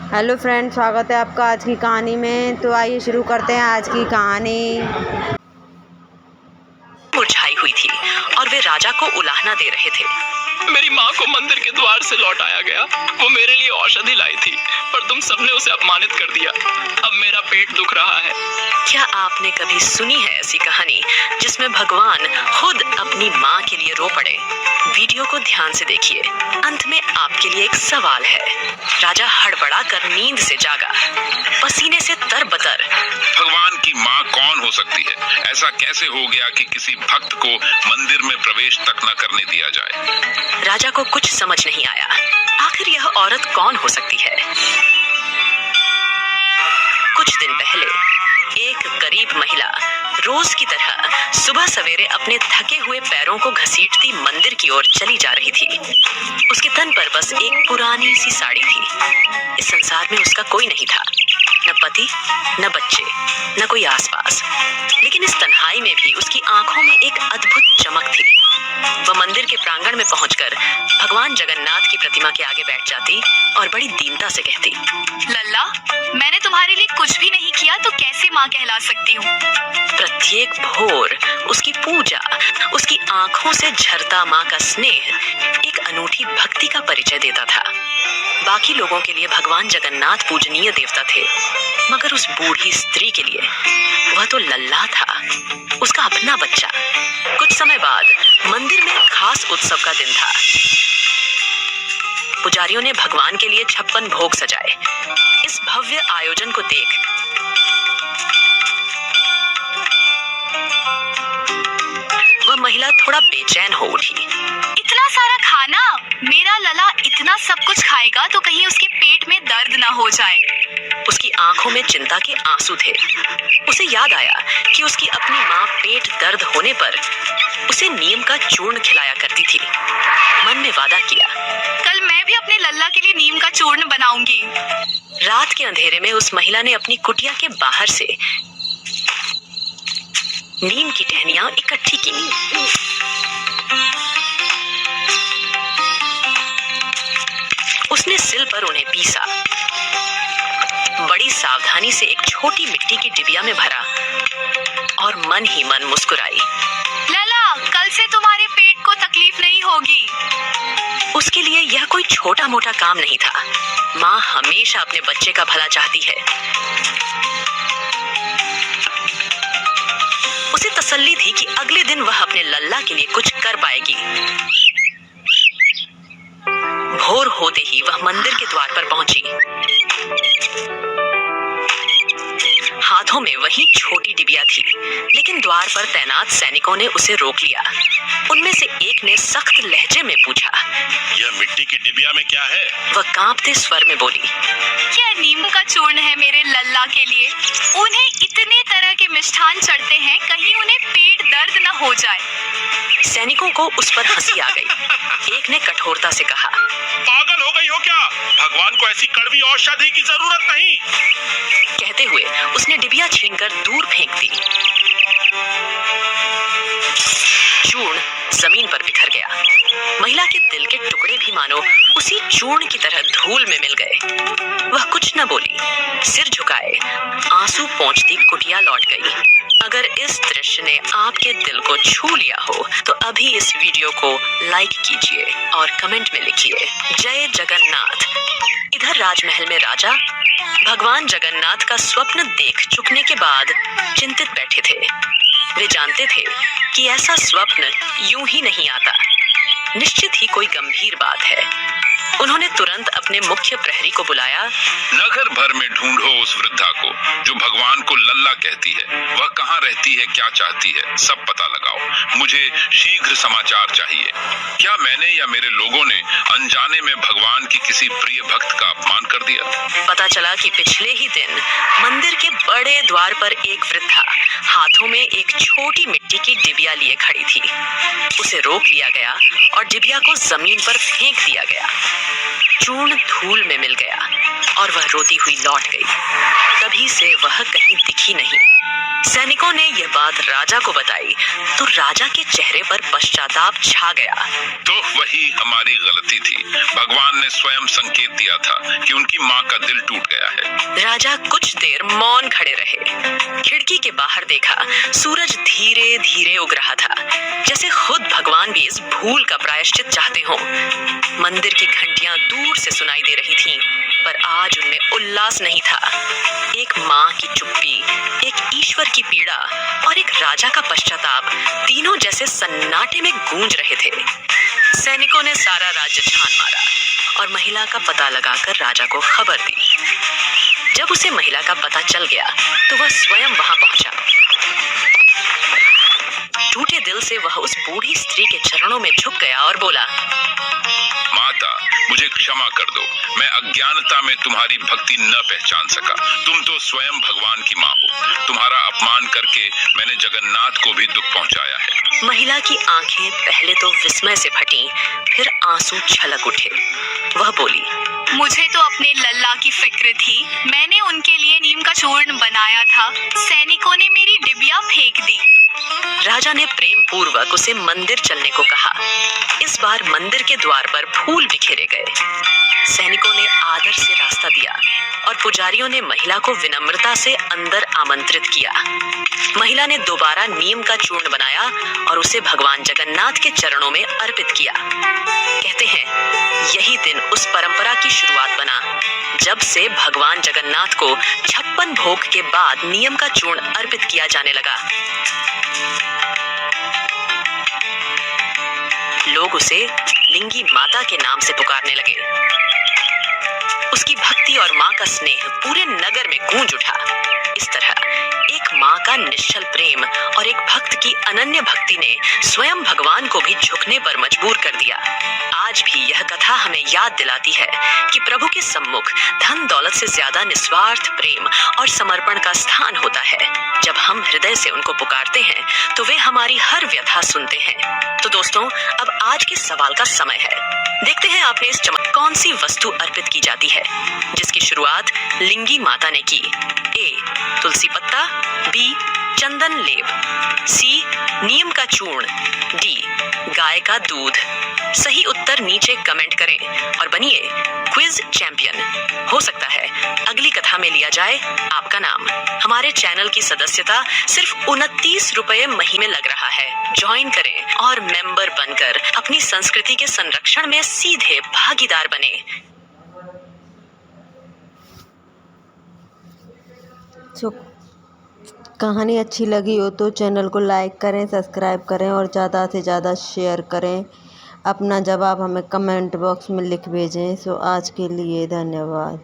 Hello friend, स्वागत है आपका आज की कहानी में। तो आइए शुरू करते हैं आज की कहानी। मुरझाई हुई थी और वे राजा को उलाहना दे रहे थे। मेरी माँ को मंदिर के द्वार से लौटाया गया। वो मेरे लिए औषधि लाई थी, पर तुम सबने उसे अपमानित कर दिया। अब मेरा पेट दुख रहा है। क्या आपने कभी सुनी है ऐसी कहानी जिसमें भगवान खुद अपनी माँ के लिए रो पड़े? वीडियो को ध्यान से देखिए। अंत में आपके लिए एक सवाल है। राजा हड़बड़ा कर नींद से जागा, पसीने से तरबतर। भगवान की माँ कौन हो सकती है? ऐसा कैसे हो गया कि किसी भक्त को मंदिर में प्रवेश तक न करने दिया जाए? राजा को कुछ समझ नहीं आया। आखिर यह औरत कौन हो सकती है? कुछ दिन पहले एक गरीब महिला रोज की तरह सुबह सवेरे अपने थके हुए पैरों को घसीटती मंदिर की ओर चली जा रही थी। उसके तन पर बस एक पुरानी सी साड़ी थी। इस संसार में उसका कोई नहीं था, न पति, न बच्चे, न कोई आसपास। लेकिन इस तन्हाई में भी उसकी आंखों में एक अद्भुत चमक थी। वह मंदिर के प्रांगण में पहुंचकर भगवान जगन्नाथ की प्रतिमा के आगे बैठ जाती और बड़ी दीनता से कहती, लल्ला, मैंने तुम्हारे लिए कुछ भी नहीं किया तो कैसे माँ कहला सकती हूँ? प्रत्येक भोर उसकी पूजा, उसकी आंखों से झरता माँ का स्नेह एक अनूठी भक्ति का परिचय देता था। बाकी लोगों के लिए भगवान जगन्नाथ पूजनीय देवता थे, मगर उस बूढ़ी स्त्री के लिए वह तो लल्ला था, उसका अपना बच्चा। कुछ समय बाद मंदिर में खास उत्सव का दिन था। पुजारियों ने भगवान के लिए 56 भोग सजाए। इस भव्य आयोजन को देख वह महिला थोड़ा बेचैन हो उठी। इतना सारा खाना, मेरा लला इतना सब कुछ खाएगा तो कहीं उसके पेट में दर्द ना हो जाए। उसकी आंखों में चिंता के आंसू थे। उसे याद आया कि उसकी अपनी माँ पेट दर्द होने पर उसे नीम का चूर्ण खिलाया करती थी। मन में वादा किया, कल मैं भी अपने लल्ला के लिए नीम का चूर्ण बनाऊंगी। रात के अंधेरे में उस महिला ने अपनी कुटिया के बाहर से नीम की टहनियां इकट्ठी की। उसने सिल पर उन्हें पीसा, बड़ी सावधानी से एक छोटी मिट्टी की डिबिया में भरा और मन ही मन मुस्कुराई। लला, कल से तुम्हारे पेट को तकलीफ नहीं होगी। उसके लिए यह कोई छोटा मोटा काम नहीं था। माँ हमेशा अपने बच्चे का भला चाहती है। उसे तसल्ली थी कि अगले दिन वह अपने लल्ला के लिए कुछ कर पाएगी। भोर होते ही वह मंदिर के द्वार पर पहुंची। हाथों में वही छोटी डिबिया थी, लेकिन द्वार पर तैनात सैनिकों ने उसे रोक लिया। उनमें से एक ने सख्त लहजे में पूछा, यह मिट्टी की डिबिया में क्या है? वह कांपते स्वर में बोली, यह नीम का चूर्ण है मेरे लल्ला के लिए। उन्हें इतने तरह के मिष्ठान चढ़ते हैं, कहीं उन्हें पेट दर्द न हो जाए। सैनिकों को उस पर हंसी आ गई। एक ने कठोरता से कहा, पागल हो गई हो क्या? भगवान को ऐसी कड़वी औषधि की जरूरत नहीं। कहते हुए उसने डिबिया छीनकर दूर फेंक दी। चूर्ण जमीन पर बिखर गया। महिला के दिल के टुकड़े भी मानो उसी चूर्ण की तरह धूल में मिल गए। वह कुछ न बोली, सिर झुकाए आंसू पोंछती कुटिया लौट गई। अगर इस दृश्य ने आपके दिल को छू लिया हो तो अभी इस वीडियो को लाइक कीजिए और कमेंट में लिखिए, जय जगन्नाथ। इधर राजमहल में राजा भगवान जगन्नाथ का स्वप्न देख चुकने के बाद चिंतित बैठे थे। वे जानते थे कि ऐसा स्वप्न यूं ही नहीं आता, निश्चित ही कोई गंभीर बात है। उन्होंने तुरंत अपने मुख्य प्रहरी को बुलाया। नगर भर में ढूंढो उस वृद्धा को जो भगवान को लल्ला कहती है। वह कहाँ रहती है, क्या चाहती है, सब पता लगाओ। मुझे शीघ्र समाचार चाहिए। क्या मैंने या मेरे लोगों ने अनजाने में भगवान की किसी प्रिय भक्त का अपमान कर दिया? पता चला कि पिछले ही दिन मंदिर के बड़े द्वार पर एक वृद्धा हाथों में एक छोटी मिट्टी की डिबिया लिए खड़ी थी। उसे रोक लिया गया और डिबिया को जमीन पर फेंक दिया गया। चूर्ण धूल में मिल गया और वह रोती हुई लौट गई। तभी से वह कहीं दिखी नहीं। सैनिकों ने यह बात राजा को बताई तो राजा के चेहरे पर पश्चाताप छा गया। तो वही हमारी गलती थी। भगवान ने स्वयं संकेत दिया था कि उनकी माँ का दिल टूट गया है। राजा कुछ देर मौन खड़े रहे। खिड़की के बाहर देखा, सूरज धीरे धीरे उग रहा था, जैसे खुद भगवान भी इस भूल का प्रायश्चित चाहते हों। मंदिर की घंटियां दूर से सुनाई दे रही थीं, पर आज उनमें उल्लास नहीं था। एक माँ की चुप्पी, एक ईश्वर की पीड़ा और एक राजा का पश्चाताप, तीनों जैसे सन्नाटे में गूंज रहे थे। सैनिकों ने सारा राज्य छान मारा और महिला का पता लगाकर राजा को खबर दी। जब उसे महिला का पता चल गया तो वह स्वयं वहां पहुंचा। टूटे दिल से वह उस बूढ़ी स्त्री के चरणों में झुक गया और बोला, माता, मुझे क्षमा कर दो। मैं अज्ञानता में तुम्हारी भक्ति न पहचान सका। तुम तो स्वयं भगवान की माँ हो। तुम्हारा अपमान करके मैंने जगन्नाथ को भी दुख पहुंचाया है। महिला की आंखें पहले तो विस्मय से फटी, फिर आंसू छलक उठे। वह बोली, मुझे तो अपने लल्ला की फिक्र थी। मैंने उनके लिए नीम का चूर्ण बनाया था। सैनिकों ने मेरी डिबिया फेंक दी। राजा ने प्रेम पूर्वक उसे मंदिर चलने को कहा। इस बार मंदिर के द्वार पर फूल बिखेरे गए। सैनिकों ने आदर से रास्ता दिया और पुजारियों ने महिला को विनम्रता से अंदर आमंत्रित किया। महिला ने दोबारा नीम का चूर्ण बनाया और उसे भगवान जगन्नाथ के चरणों में अर्पित किया। कहते हैं, यही दिन उस परंपरा की शुरुआत बना जब से भगवान जगन्नाथ को 56 भोग के बाद नीम का चूर्ण अर्पित किया जाने लगा। लोग उसे लिंगी माता के नाम से पुकारने लगे। उसकी भक्ति और माँ का स्नेह पूरे नगर में गूंज उठा। इस तरह एक माँ का निश्चल प्रेम और एक भक्त की अनन्य भक्ति ने स्वयं भगवान को भी झुकने पर मजबूर कर दिया। आज भी यह कथा हमें याद दिलाती है कि प्रभु के सम्मुख धन दौलत से ज्यादा निस्वार्थ प्रेम और समर्पण का स्थान होता है। जब हम हृदय से उनको पुकारते हैं तो वे हमारी हर व्यथा सुनते हैं। तो दोस्तों, अब आज के सवाल का समय है। देखते हैं आपने इस चमक कौन सी वस्तु अर्पित की जाती है जिसकी शुरुआत लिंगी माता ने की। ए, तुलसी पत्ता, बी, चंदन लेप, सी, नीम का चूर्ण, डी, गाय का दूध। सही उत्तर नीचे कमेंट करें और बनिए क्विज चैंपियन। हो सकता है अगली कथा में लिया जाए आपका नाम। हमारे चैनल की सदस्यता सिर्फ 29 रुपए महीने में लग रहा है। ज्वाइन करें और मेंबर बनकर अपनी संस्कृति के संरक्षण में सीधे भागीदार बने। कहानी अच्छी लगी हो तो चैनल को लाइक करें, सब्सक्राइब करें और ज़्यादा से ज़्यादा शेयर करें। अपना जवाब हमें कमेंट बॉक्स में लिख भेजें। सो आज के लिए धन्यवाद।